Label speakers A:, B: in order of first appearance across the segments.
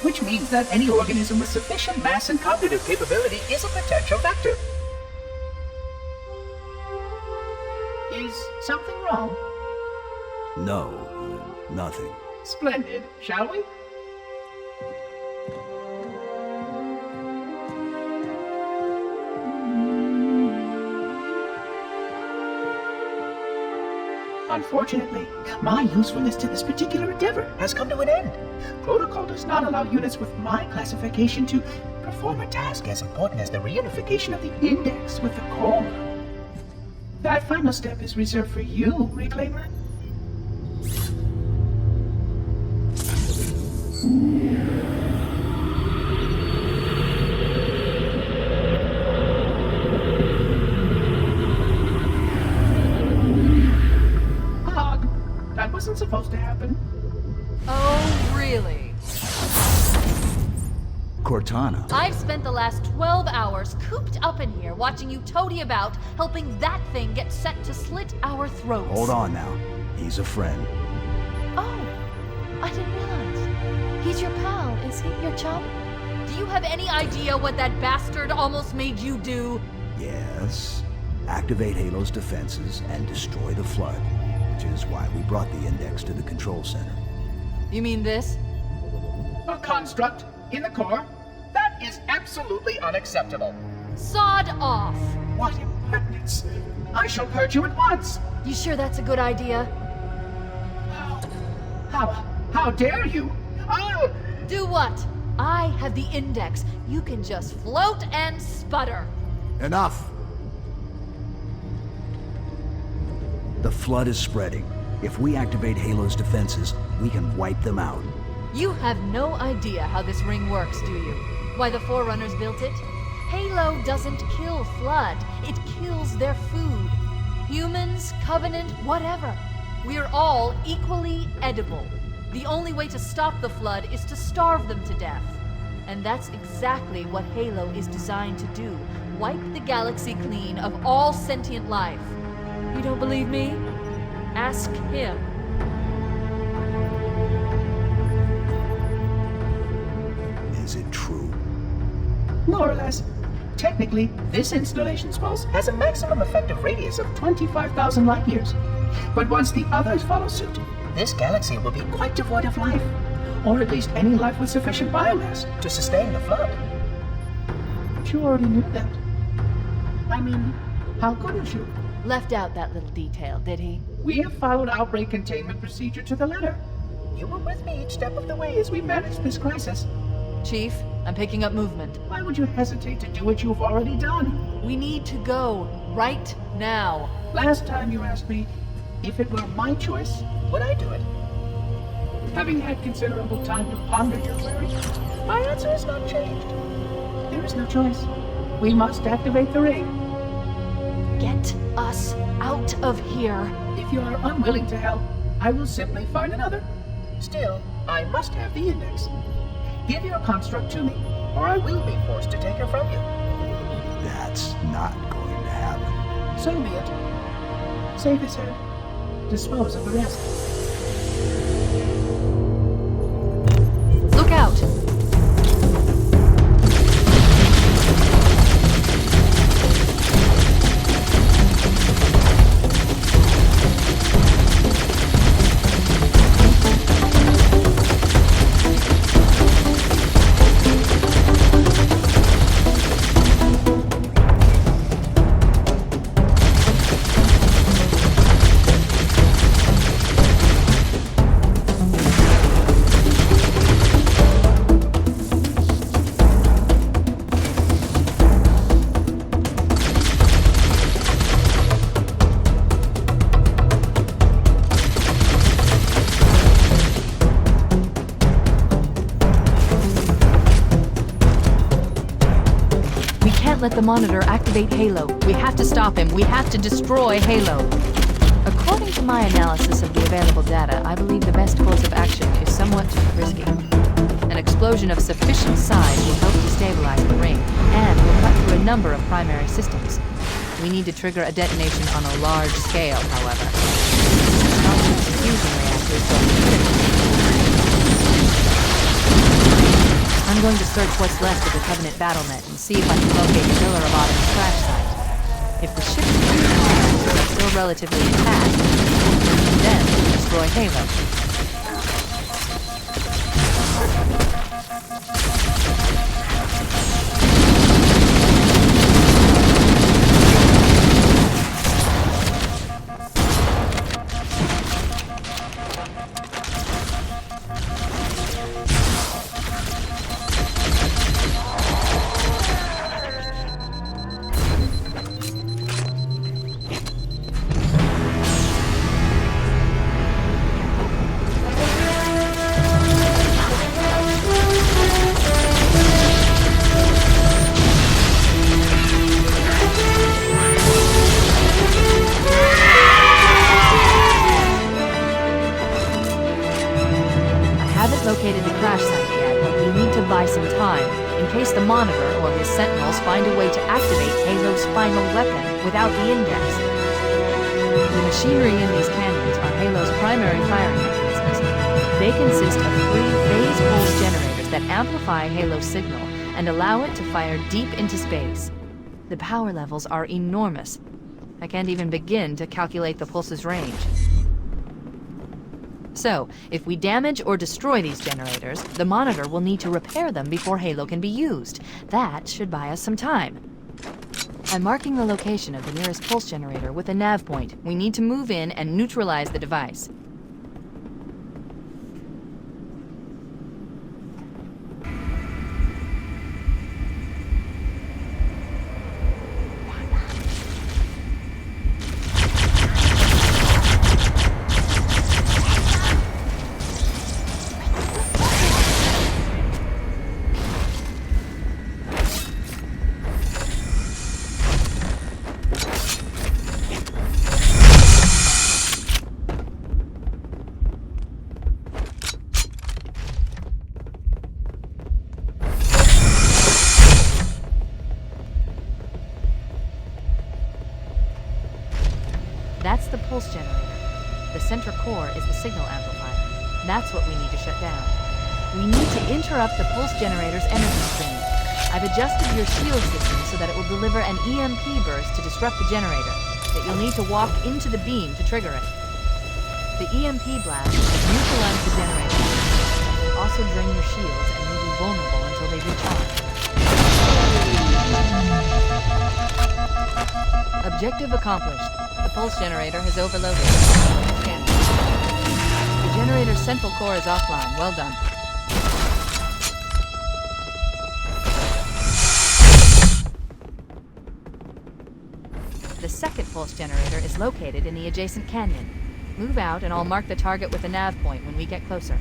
A: which means that any organism with sufficient mass and cognitive capability is a potential vector. Is something wrong?
B: No, nothing.
A: Splendid, shall we? Unfortunately, my usefulness to this particular endeavor has come to an end. Protocol does not allow units with my classification to perform a task as important as the reunification of the index with the core. That final step is reserved for you, Reclaimer. That wasn't supposed to happen.
C: Oh, really?
B: Cortana.
C: I've spent the last 12 hours cooped up in here watching you toady about, helping that thing get set to slit our throats.
B: Hold on now. He's a friend.
C: Oh, I didn't realize. He's your pal, is he? Your chum? Do you have any idea what that bastard almost made you do?
B: Yes. Activate Halo's defenses and destroy the flood, which is why we brought the index to the control center.
C: You mean this?
A: A construct in the core? That is absolutely unacceptable.
C: Sod off!
A: What impertinence! I shall purge you at once!
C: You sure that's a good idea?
A: How dare you? I'll...
C: Do what? I have the index. You can just float and sputter.
B: Enough! The flood is spreading. If we activate Halo's defenses, we can wipe them out.
C: You have no idea how this ring works, do you? Why the Forerunners built it? Halo doesn't kill Flood. It kills their food. Humans, Covenant, whatever. We're all equally edible. The only way to stop the Flood is to starve them to death. And that's exactly what Halo is designed to do. Wipe the galaxy clean of all sentient life. You don't believe me? Ask him.
B: Is it true?
A: More or less. Technically, this installation's pulse has a maximum effective radius of 25,000 light years. But once the others follow suit, this galaxy will be quite devoid of life. Or at least any life with sufficient biomass to sustain the flood. But you already knew that. I mean, how couldn't you?
C: Left out that little detail, did he?
A: We have followed outbreak containment procedure to the letter. You were with me each step of the way as we managed this crisis.
C: Chief, I'm picking up movement.
A: Why would you hesitate to do what you've already done?
C: We need to go right now.
A: Last time you asked me if it were my choice, would I do it? Having had considerable time to ponder your query, my answer has not changed. There is no choice. We must activate the ring.
C: Get us out of here.
A: If you are unwilling to help, I will simply find another. Still, I must have the index. Give your construct to me, or I will be forced to take her from you.
B: That's not going to happen.
A: So be it. Save his head. Dispose of the rest.
C: Look out! Let the monitor activate Halo. We have to stop him. We have to destroy Halo. According to my analysis of the available data, I believe the best course of action is somewhat risky. An explosion of sufficient size will help destabilize the ring, and will cut through a number of primary systems. We need to trigger a detonation on a large scale, however. Not just fusion reactors, but critical. going to search what's left of the Covenant battlement and see if I can locate Pillar of Autumn's crash site. If the ship's are still relatively intact, then destroy Halo. Located the crash site yet, but we need to buy some time in case the Monitor or his Sentinels find a way to activate Halo's final weapon without the Index. The machinery in these canyons are Halo's primary firing mechanisms. They consist of 3 phase pulse generators that amplify Halo's signal and allow it to fire deep into space. The power levels are enormous. I can't even begin to calculate the pulse's range. So, if we damage or destroy these generators, the Monitor will need to repair them before Halo can be used. That should buy us some time. I'm marking the location of the nearest pulse generator with a nav point. We need to move in and neutralize the device. That's the pulse generator. The center core is the signal amplifier. That's what we need to shut down. We need to interrupt the pulse generator's energy stream. I've adjusted your shield system so that it will deliver an EMP burst to disrupt the generator, but you'll need to walk into the beam to trigger it. The EMP blast will neutralize the generator. It will also drain your shields and leave you vulnerable until they recharge. Objective accomplished. The pulse generator has overloaded. Scan. The generator's central core is offline. Well done. The second pulse generator is located in the adjacent canyon. Move out and I'll mark the target with a nav point when we get closer.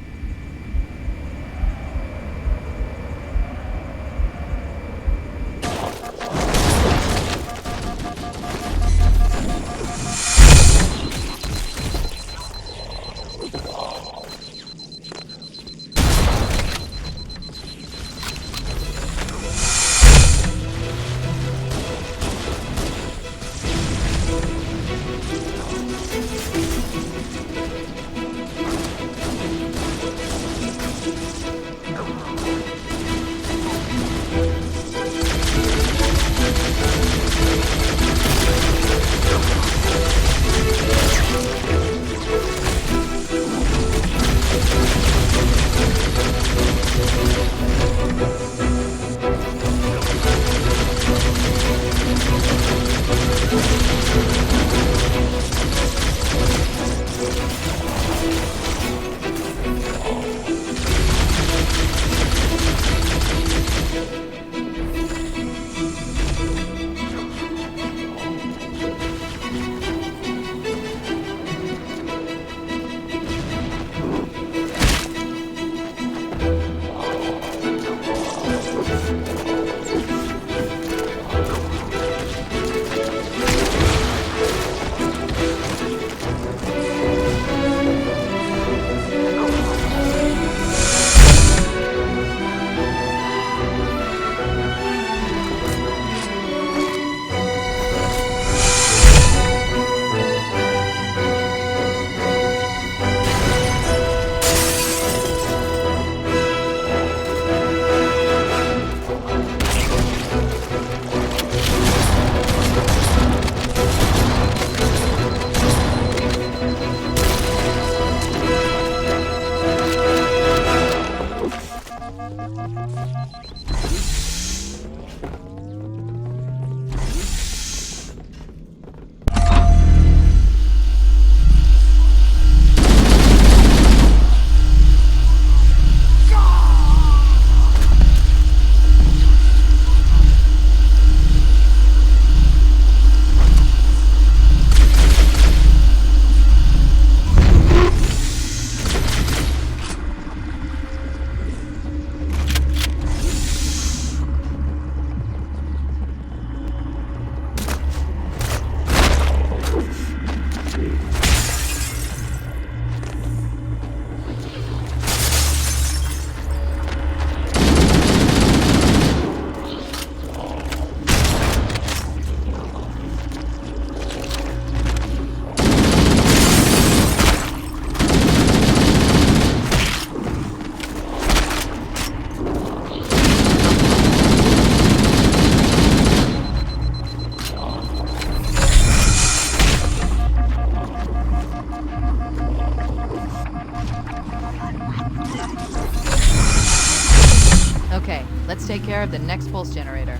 C: Okay, let's take care of the next pulse generator.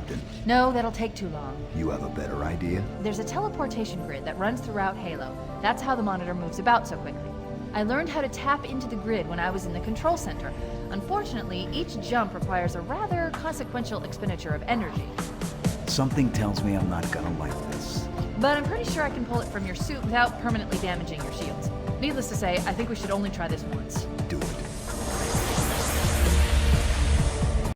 B: Captain.
C: No, that'll take too long.
B: You have a better idea?
C: There's a teleportation grid that runs throughout Halo. That's how the monitor moves about so quickly. I learned how to tap into the grid when I was in the control center. Unfortunately, each jump requires a rather consequential expenditure of energy.
B: Something tells me I'm not gonna like this.
C: But I'm pretty sure I can pull it from your suit without permanently damaging your shields. Needless to say, I think we should only try this once.
B: Do it.